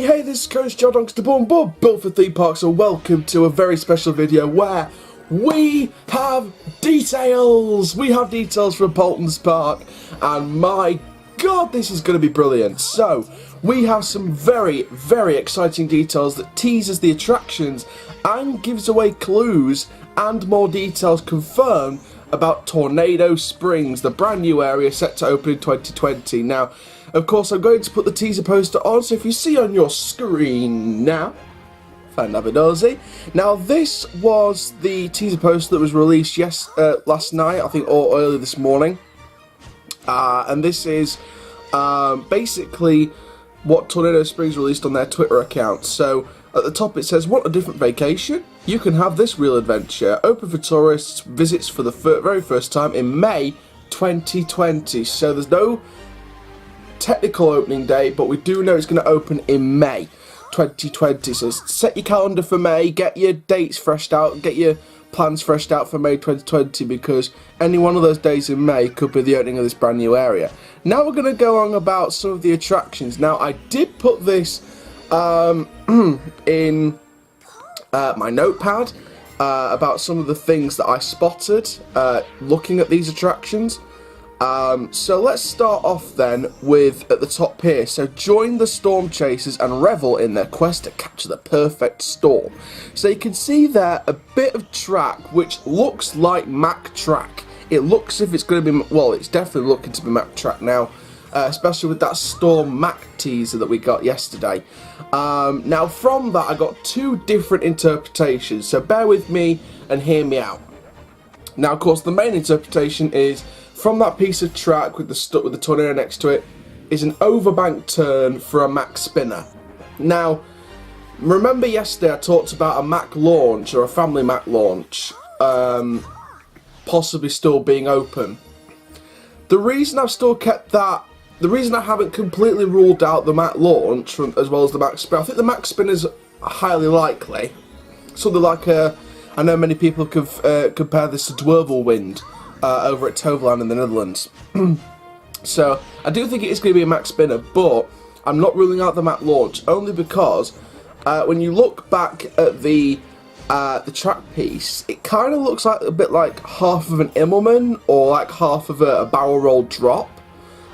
Hey, this is Coach Joe Donkster Boom Boom, built for theme parks, and welcome to a very special video where we have details! We have details from Paultons Park, and my god, this is going to be brilliant. So, we have some very, very exciting details that teases the attractions and gives away clues and more details confirmed about Tornado Springs, the brand new area set to open in 2020. Now, of course, I'm going to put the teaser poster on, so if you see on your screen now, fantabulosy. Now, this was the teaser poster that was released last night, I think, or early this morning. And this is basically what Tornado Springs released on their Twitter account. So, at the top it says, want a different vacation? You can have this real adventure. Open for tourists, visits for the very first time in May 2020. So there's no technical opening date, but we do know it's going to open in May 2020. So set your calendar for May, get your dates freshed out, get your plans freshed out for May 2020, because any one of those days in May could be the opening of this brand new area. Now we're going to go on about some of the attractions. Now, I did put this in my notepad about some of the things that I spotted looking at these attractions. So let's start off then with at the top here. So join the storm chasers and revel in their quest to capture the perfect storm. So you can see there a bit of track which looks like Mack track. It looks as if it's going to be, well, it's definitely looking to be Mack track now. Especially with that Storm Mack teaser that we got yesterday. Now from that I got two different interpretations, so bear with me and hear me out. Now, of course, the main interpretation is from that piece of track with the tornado next to it is an overbank turn for a Mack spinner. Now, remember yesterday I talked about a Mack launch, or a family Mack launch, possibly still being open. The reason I've still kept that, the reason I haven't completely ruled out the Mack launch as well as the Mack spinner, I think the Mack spinner is highly likely. Something like I know many people compare this to Dwervelwind over at Toverland in the Netherlands. So I do think it is going to be a Mack spinner, but I'm not ruling out the Mack launch, only because when you look back at the track piece, it kind of looks like a bit like half of an Immelman or like half of a barrel roll drop.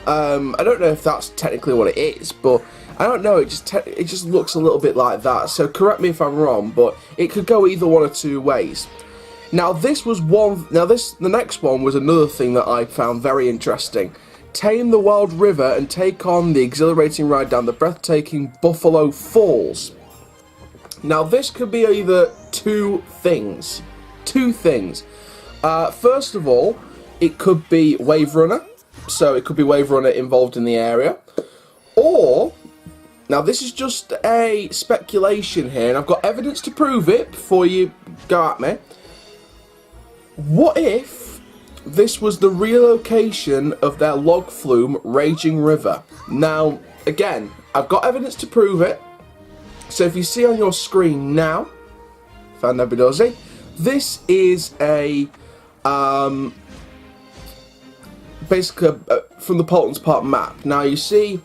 I don't know if that's technically what it is, but I don't know, it just looks a little bit like that. So correct me if I'm wrong, but it could go either one or two ways. Now this was one. Now the next one was another thing that I found very interesting. Tame the wild river and take on the exhilarating ride down the breathtaking Buffalo Falls. Now this could be either two things. First of all, it could be Wave Runner. So it could be Wave Runner involved in the area. Or, now this is just a speculation here, and I've got evidence to prove it before you go at me. What if this was the relocation of their log flume, Raging River? Now, again, I've got evidence to prove it. So if you see on your screen now, fantabulosy, this is a basically from the Paultons Park map. Now you see,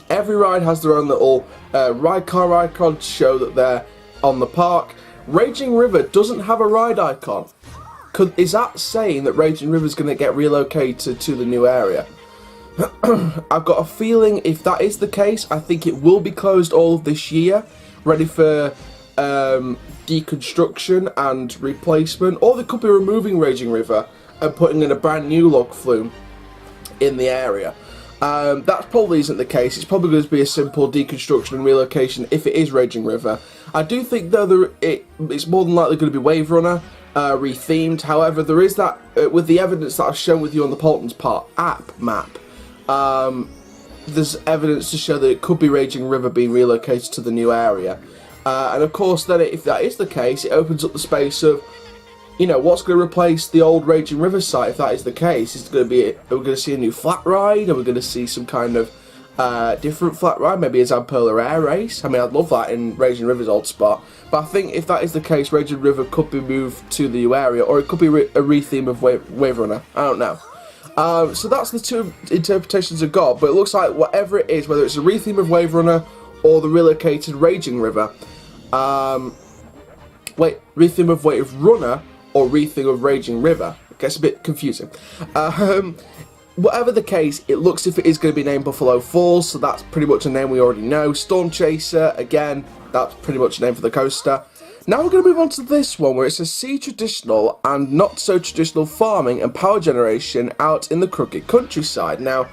every ride has their own little ride car icon to show that they're on the park. Raging River doesn't have a ride icon. Is that saying that Raging River is going to get relocated to the new area? I've got a feeling if that is the case, I think it will be closed all of this year, ready for deconstruction and replacement, or they could be removing Raging River and putting in a brand new log flume in the area. That probably isn't the case. It's probably going to be a simple deconstruction and relocation if it is Raging River. I do think though it's more than likely going to be Wave Runner rethemed. However, there is that with the evidence that I've shown with you on the Paultons Park app map. There's evidence to show that it could be Raging River being relocated to the new area. And of course, then if that is the case, it opens up the space of, you know, what's going to replace the old Raging River site if that is the case? Is it going to be, are we going to see a new flat ride? Are we going to see some kind of different flat ride? Maybe a Zampola Air race? I mean, I'd love that in Raging River's old spot. But I think if that is the case, Raging River could be moved to the new area, or it could be a retheme of Wave Runner. I don't know. So that's the two interpretations I've got, but it looks like whatever it is, whether it's a retheme of Wave Runner or the relocated Raging River. Rethink of Weight of Runner or Rethink of Raging River. It gets a bit confusing. Whatever the case, it looks if it is going to be named Buffalo Falls, so that's pretty much a name we already know. Storm Chaser, again, that's pretty much a name for the coaster. Now we're going to move on to this one, where it says see traditional and not so traditional farming and power generation out in the crooked countryside. Now,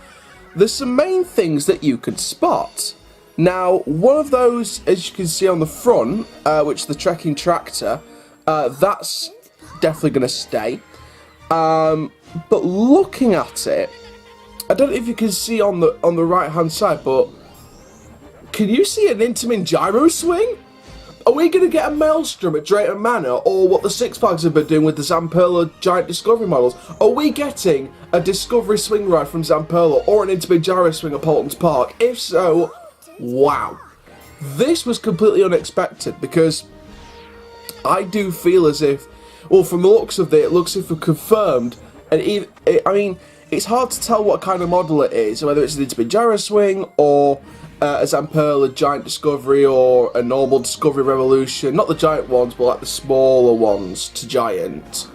there's some main things that you can spot. Now, one of those, as you can see on the front, which is the trekking tractor, that's definitely going to stay. But looking at it, I don't know if you can see on the right hand side, but can you see an Intamin gyro swing? Are we going to get a Maelstrom at Drayton Manor, or what the Six Flags have been doing with the Zamperla Giant Discovery models? Are we getting a Discovery swing ride from Zamperla, or an Intamin gyro swing at Paultons Park? If so, wow. This was completely unexpected, because I do feel as if, well, from the looks of it looks as if we're confirmed. And I mean, it's hard to tell what kind of model it is, whether it's an Intamin gyro swing or a Zamperla Giant Discovery or a normal Discovery Revolution. Not the giant ones, but like the smaller ones to giant.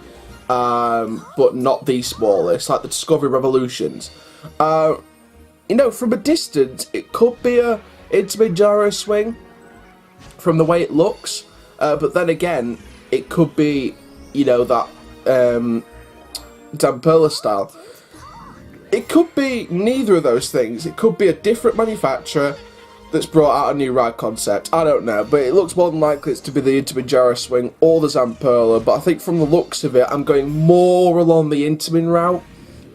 But not the smallest, like the Discovery Revolutions. You know, from a distance, it could be a Intamin gyro swing from the way it looks. But then again, it could be, you know, that Zamperla style. It could be neither of those things. It could be a different manufacturer that's brought out a new ride concept. I don't know, but it looks more than likely it's to be the Intamin gyro swing or the Zamperla. But I think from the looks of it, I'm going more along the Intamin route,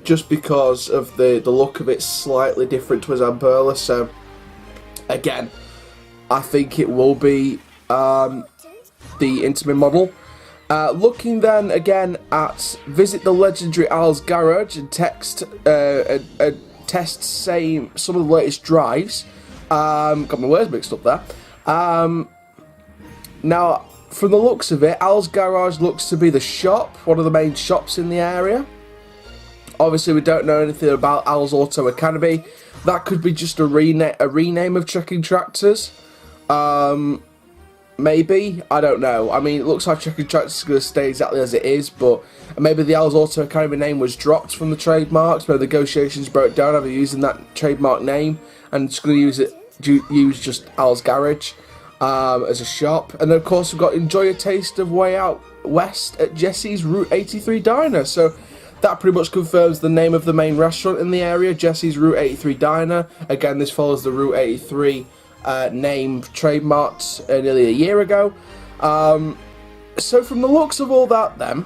just because of the look of it slightly different to a Zamperla. So again, I think it will be the Intamin model. Looking then again at visit the legendary Al's garage and test some of the latest drives. Got my words mixed up there. Now, from the looks of it, Al's garage looks to be the shop, one of the main shops in the area. Obviously, we don't know anything about Al's Auto Academy. That could be just a rename of Trekking Tractors. Maybe, I don't know. I mean, it looks like Trekking Tractors is going to stay exactly as it is, but maybe the Al's Auto Academy name was dropped from the trademarks, where negotiations broke down over using that trademark name, and just going to use just Al's Garage as a shop. And then, of course, we've got Enjoy a Taste of Way Out West at Jesse's Route 83 Diner. So that pretty much confirms the name of the main restaurant in the area, Jesse's Route 83 Diner. Again, this follows the Route 83 name trademarked nearly a year ago. So from the looks of all that then,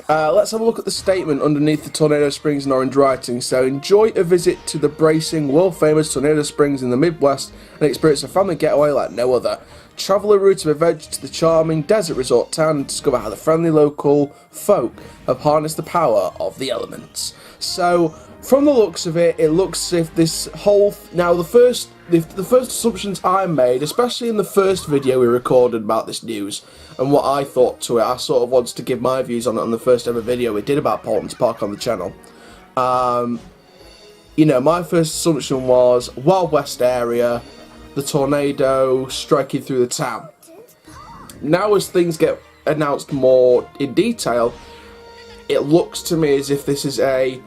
let's have a look at the statement underneath the Tornado Springs in orange writing. So, enjoy a visit to the bracing, world-famous Tornado Springs in the Midwest and experience a family getaway like no other. Travel a route of adventure to the charming desert resort town and discover how the friendly local folk have harnessed the power of the elements. So, from the looks of it, it looks as if this whole... Now, the first assumptions I made, especially in the first video we recorded about this news, and what I thought to it, I sort of wanted to give my views on it on the first ever video we did about Paultons Park on the channel. You know, my first assumption was Wild West area, the tornado striking through the town. Now, as things get announced more in detail, it looks to me as if this is a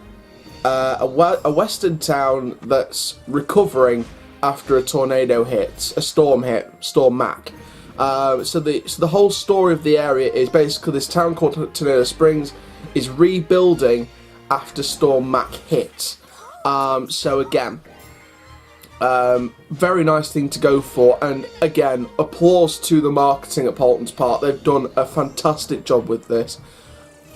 western town that's recovering after a tornado hit, a storm hit, Storm Mac. So the whole story of the area is basically this town called Tornado Springs is rebuilding after Storm Mac hit. So again, very nice thing to go for, and again, applause to the marketing at Paultons Park. They've done a fantastic job with this.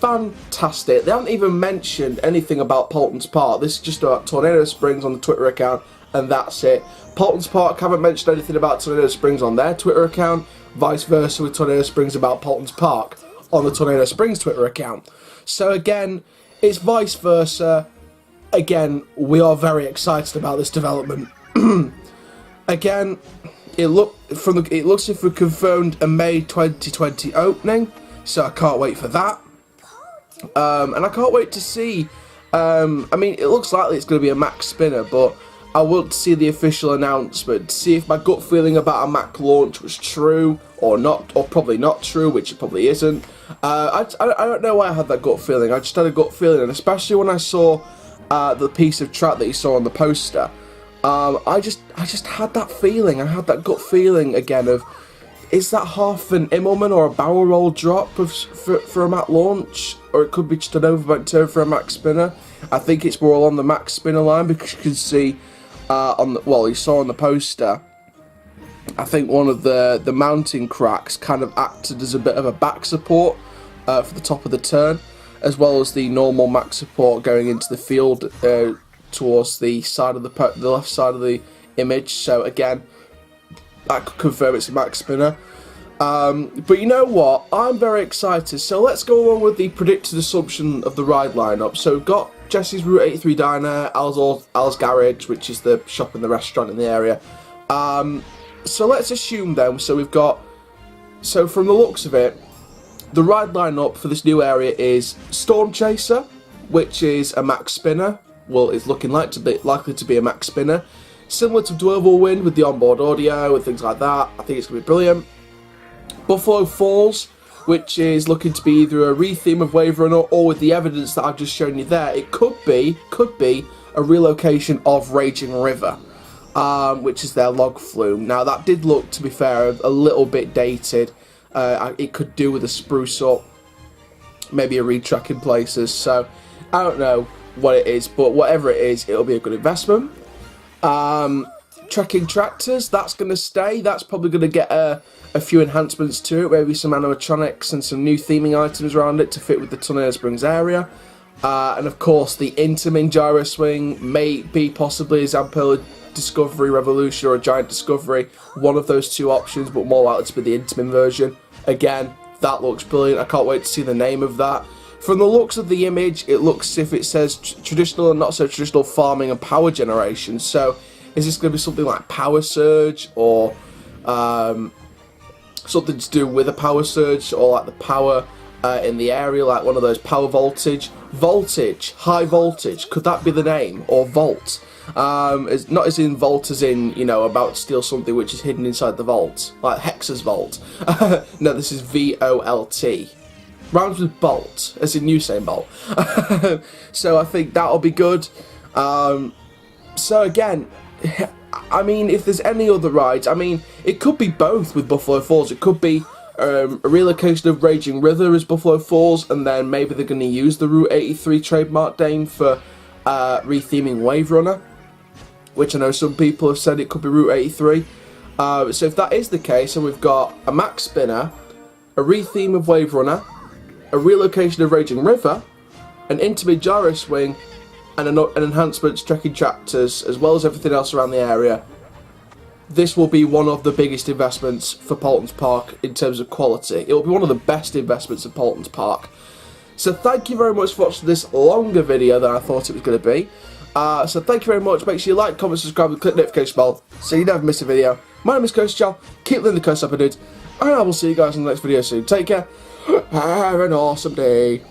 Fantastic. They haven't even mentioned anything about Paultons Park. This is just about Tornado Springs on the Twitter account, and that's it. Paultons Park haven't mentioned anything about Tornado Springs on their Twitter account, vice versa with Tornado Springs about Paultons Park on the Tornado Springs Twitter account. So again, it's vice versa. Again, we are very excited about this development. Again, it looks as if we confirmed a May 2020 opening, so I can't wait for that. And I can't wait to see. I mean, it looks likely it's going to be a max spinner, but I want to see the official announcement, to see if my gut feeling about a Mac launch was true or not, or probably not true, which it probably isn't. I don't know why I had that gut feeling. I just had a gut feeling, and especially when I saw the piece of track that you saw on the poster, I just had that feeling. I had that gut feeling again of, is that half an Immelman or a barrel roll drop for a Mac launch, or it could be just an overbent turn for a Mac spinner. I think it's more along the Mac spinner line, because you can see you saw on the poster, I think one of the mounting cracks kind of acted as a bit of a back support for the top of the turn, as well as the normal Mac support going into the field towards the side of the left side of the image. So again, that could confirm it's a Mac spinner. But you know what? I'm very excited. So let's go on with the predicted assumption of the ride lineup. So we've got Jesse's Route 83 Diner, Al's Garage, which is the shop and the restaurant in the area. So let's assume then, so from the looks of it, the ride lineup for this new area is Storm Chaser, which is a Mac spinner. Well, it's looking likely to be a Mac spinner. Similar to Dwarval Wind with the onboard audio and things like that. I think it's going to be brilliant. Buffalo Falls, which is looking to be either a retheme of Wave Runner, or with the evidence that I've just shown you there, it could be a relocation of Raging River, which is their log flume. Now that did look, to be fair, a little bit dated. It could do with a spruce up, maybe a retrack in places. So I don't know what it is, but whatever it is, it'll be a good investment. Trekking Tractors, that's going to stay. That's probably going to get a few enhancements to it, maybe some animatronics and some new theming items around it to fit with the Tornado Springs area. And of course, the Intamin Gyro Swing may be possibly a Zamperla Discovery Revolution or a Giant Discovery. One of those two options, but more likely to be the Intamin version. Again, that looks brilliant. I can't wait to see the name of that. From the looks of the image, it looks as if it says traditional and not so traditional farming and power generation. So is this going to be something like Power Surge, or something to do with a Power Surge, or like the power in the area, like one of those power voltage, high voltage, could that be the name? Or Volt, not as in Volt as in, you know, about to steal something which is hidden inside the vault, like Hexa's Vault. No, this is VOLT. Rhymes with Bolt, as in Usain Bolt. So I think that'll be good. So again, I mean, if there's any other rides, I mean, it could be both with Buffalo Falls. It could be a relocation of Raging River as Buffalo Falls, and then maybe they're going to use the Route 83 trademark name for retheming Wave Runner, which I know some people have said it could be Route 83. So if that is the case, and we've got a Mac spinner, a retheme of Wave Runner, a relocation of Raging River, an Intamin Gyro Swing, and an enhancement to Trekking Tractors, as well as everything else around the area, this will be one of the biggest investments for Paultons Park in terms of quality. It will be one of the best investments of Paultons Park. So thank you very much for watching this longer video than I thought it was going to be. So thank you very much. Make sure you like, comment, subscribe, and click the notification bell so you never miss a video. My name is Coach Chow. Keep living the coast up, dude. And I will see you guys in the next video soon. Take care. Have an awesome day.